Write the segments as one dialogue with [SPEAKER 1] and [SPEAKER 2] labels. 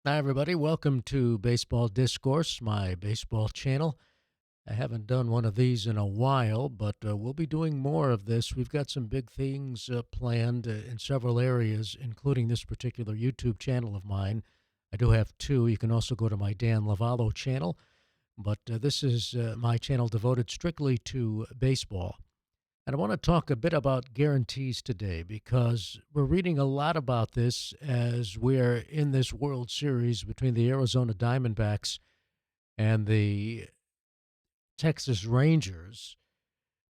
[SPEAKER 1] Hi, everybody. Welcome to Baseball Discourse, my baseball channel. I haven't done one of these in a while, but we'll be doing more of this. We've got some big things planned in several areas, including this particular YouTube channel of mine. I do have two. You can also go to my Dan Lavallo channel, but this is my channel devoted strictly to baseball. And I want to talk a bit about guarantees today because we're reading a lot about this as we're in this World Series between the Arizona Diamondbacks and the Texas Rangers.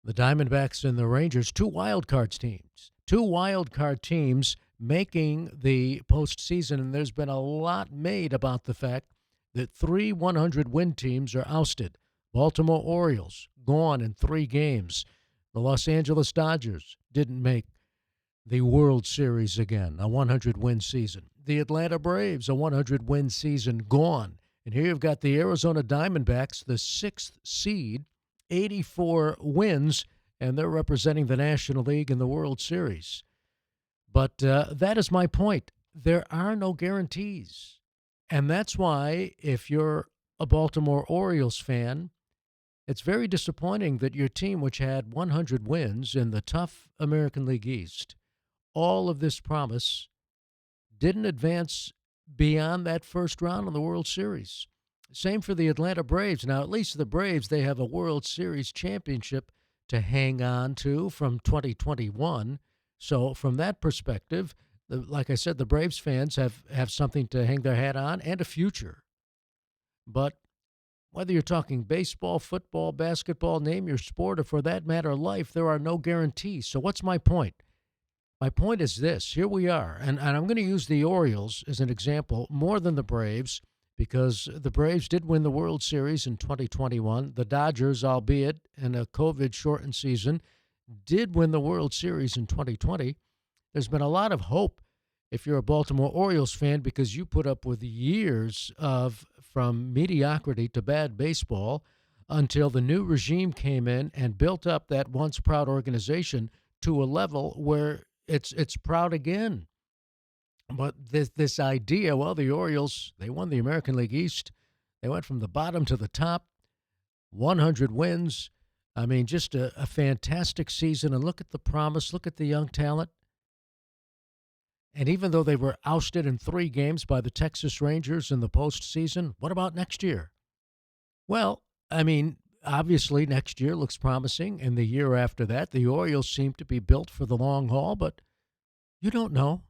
[SPEAKER 1] The Diamondbacks and the Rangers, two wild card teams making the postseason. And there's been a lot made about the fact that three 100 win teams are ousted. Baltimore Orioles gone in 3 games. The Los Angeles Dodgers didn't make the World Series again, a 100 win season. The Atlanta Braves, a 100 win season, gone. And here you've got the Arizona Diamondbacks, the sixth seed, 84 wins, and they're representing the National League in the World Series. But that is my point. There are no guarantees. And that's why, if you're a Baltimore Orioles fan, it's very disappointing that your team, which had 100 wins in the tough American League East, all of this promise, didn't advance beyond that first round in the World Series. Same for the Atlanta Braves. Now, at least the Braves, they have a World Series championship to hang on to from 2021. So, from that perspective, like I said, the Braves fans have something to hang their hat on and a future. But whether you're talking baseball, football, basketball, name your sport, or for that matter, life, there are no guarantees. So, what's my point? My point is this. Here we are, and I'm going to use the Orioles as an example more than the Braves because the Braves did win the World Series in 2021. The Dodgers, albeit in a COVID-shortened season, did win the World Series in 2020. There's been a lot of hope if you're a Baltimore Orioles fan because you put up with years of from mediocrity to bad baseball until the new regime came in and built up that once proud organization to a level where it's proud again. But this idea, well, the Orioles, they won the American League East. They went from the bottom to the top, 100 wins. I mean, just a fantastic season. And look at the promise. Look at the young talent. And even though they were ousted in 3 games by the Texas Rangers in the postseason, what about next year? Well, I mean, obviously next year looks promising, and the year after that, the Orioles seem to be built for the long haul, but you don't know.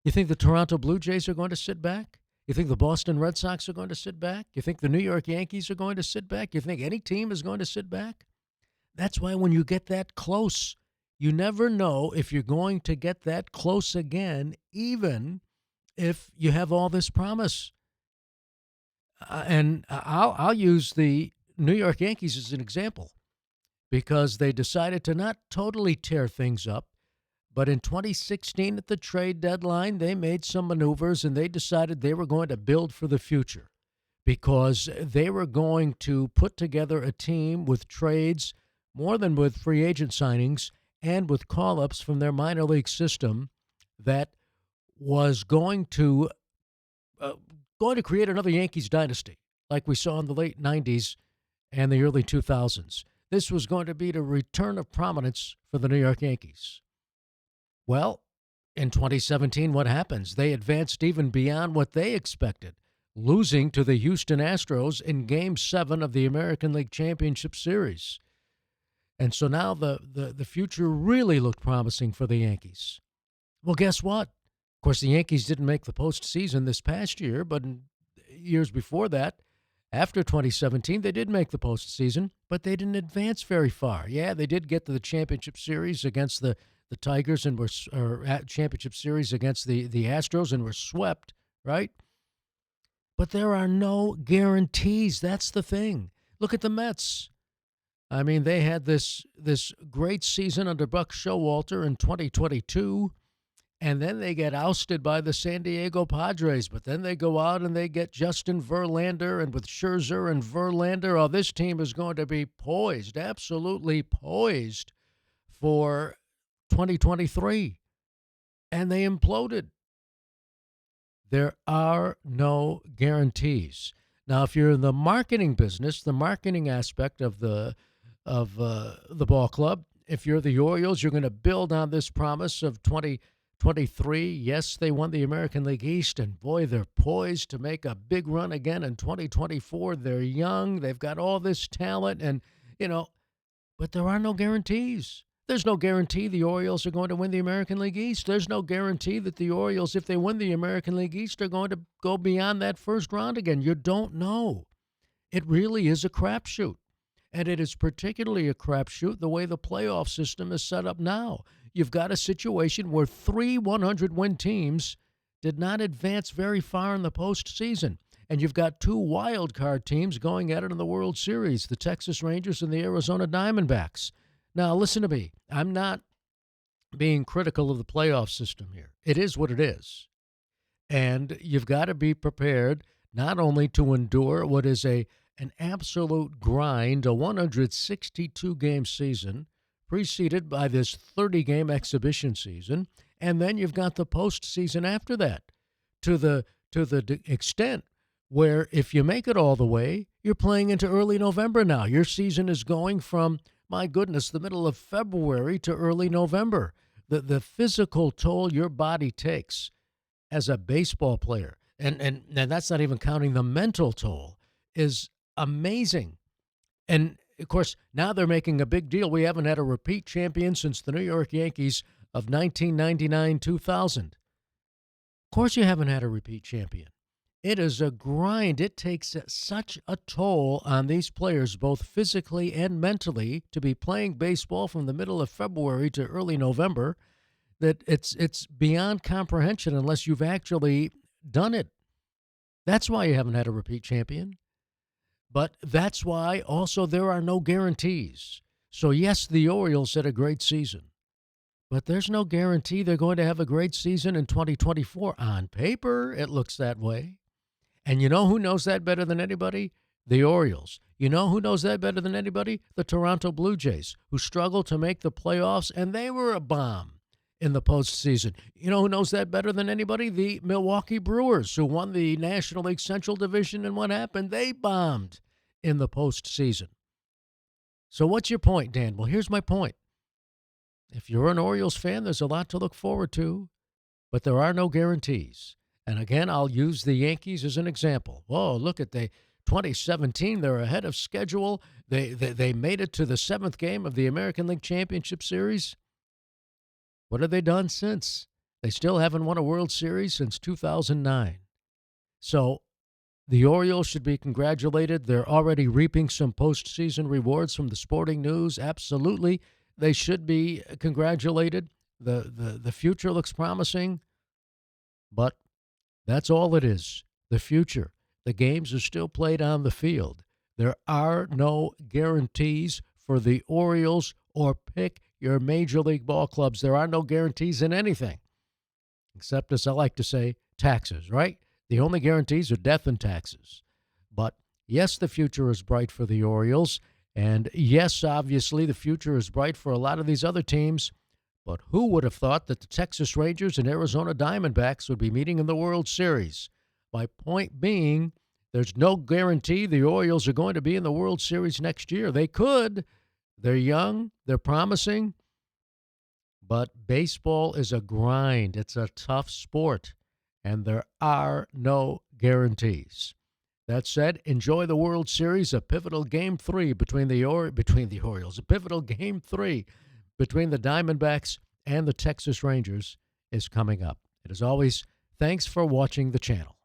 [SPEAKER 1] You think the Toronto Blue Jays are going to sit back? You think the Boston Red Sox are going to sit back? You think the New York Yankees are going to sit back? You think any team is going to sit back? That's why when you get that close, you never know if you're going to get that close again, even if you have all this promise. And I'll use the New York Yankees as an example because they decided to not totally tear things up. But in 2016, at the trade deadline, they made some maneuvers and they decided they were going to build for the future because they were going to put together a team with trades more than with free agent signings and with call ups from their minor league system that was uh, going to create another Yankees dynasty like we saw in the late 90s and the early 2000s. This was going to be the return of prominence for the New York Yankees. Well, in 2017, what happens? They advanced even beyond what they expected, losing to the Houston Astros in Game 7 of the American League Championship Series. And so now the future really looked promising for the Yankees. Well, guess what? Of course, the Yankees didn't make the postseason this past year, but in years before that, after 2017, they did make the postseason, but they didn't advance very far. Yeah, they did get to the championship series against the Tigers and were or at championship series against the Astros and were swept, right? But there are no guarantees. That's the thing. Look at the Mets. I mean, they had this great season under Buck Showalter in 2022, and then they get ousted by the San Diego Padres. But then they go out and they get Justin Verlander, and with Scherzer and Verlander, oh, this team is going to be poised, absolutely poised for 2023. And they imploded. There are no guarantees. Now, if you're in the marketing business, the marketing aspect of the ball club, if you're the Orioles, you're going to build on this promise of 2023. Yes, they won the American League East, and boy, they're poised to make a big run again in 2024. They're young, they've got all this talent, and you know, but there are no guarantees. There's no guarantee the Orioles are going to win the American League East. There's no guarantee that the Orioles, if they win the American League East, are going to go beyond that first round again. You don't know. It really is a crapshoot. And it is particularly a crapshoot the way the playoff system is set up now. You've got a situation where three 100-win teams did not advance very far in the postseason. And you've got two wild card teams going at it in the World Series, the Texas Rangers and the Arizona Diamondbacks. Now, listen to me. I'm not being critical of the playoff system here. It is what it is. And you've got to be prepared not only to endure what is an absolute grind, a 162-game season, preceded by this 30-game exhibition season, and then you've got the postseason after that, to the extent where if you make it all the way, you're playing into early November now. Your season is going from, my goodness, the middle of February to early November. The physical toll your body takes as a baseball player, and that's not even counting the mental toll, is amazing. And, of course, now they're making a big deal. We haven't had a repeat champion since the New York Yankees of 1999-2000. Of course you haven't had a repeat champion. It is a grind. It takes such a toll on these players, both physically and mentally, to be playing baseball from the middle of February to early November, that it's beyond comprehension unless you've actually done it. That's why you haven't had a repeat champion. But that's why also there are no guarantees. So, yes, the Orioles had a great season, but there's no guarantee they're going to have a great season in 2024. On paper, it looks that way. And you know who knows that better than anybody? The Orioles. You know who knows that better than anybody? The Toronto Blue Jays, who struggled to make the playoffs, and they were a bomb in the postseason. You know who knows that better than anybody? The Milwaukee Brewers, who won the National League Central Division, and what happened? They bombed in the postseason. So what's your point, Dan? Well, here's my point. If you're an Orioles fan, there's a lot to look forward to, but there are no guarantees. And again, I'll use the Yankees as an example. Whoa, look at the 2017. They're ahead of schedule. They made it to the seventh game of the American League Championship Series. What have they done since? They still haven't won a World Series since 2009. So the Orioles should be congratulated. They're already reaping some postseason rewards from the Sporting News. Absolutely. They should be congratulated. The future looks promising, but that's all it is, the future. The games are still played on the field. There are no guarantees for the Orioles, or pick your Major League ball clubs. There are no guarantees in anything, except, as I like to say, taxes, right? The only guarantees are death and taxes. But, yes, the future is bright for the Orioles. And, yes, obviously, the future is bright for a lot of these other teams. But who would have thought that the Texas Rangers and Arizona Diamondbacks would be meeting in the World Series? My point being, there's no guarantee the Orioles are going to be in the World Series next year. They could. They're young. They're promising. But baseball is a grind. It's a tough sport. And there are no guarantees. That said, enjoy the World Series, a pivotal Game 3 between the Orioles, a pivotal Game 3 between the Diamondbacks and the Texas Rangers is coming up. And as always, thanks for watching the channel.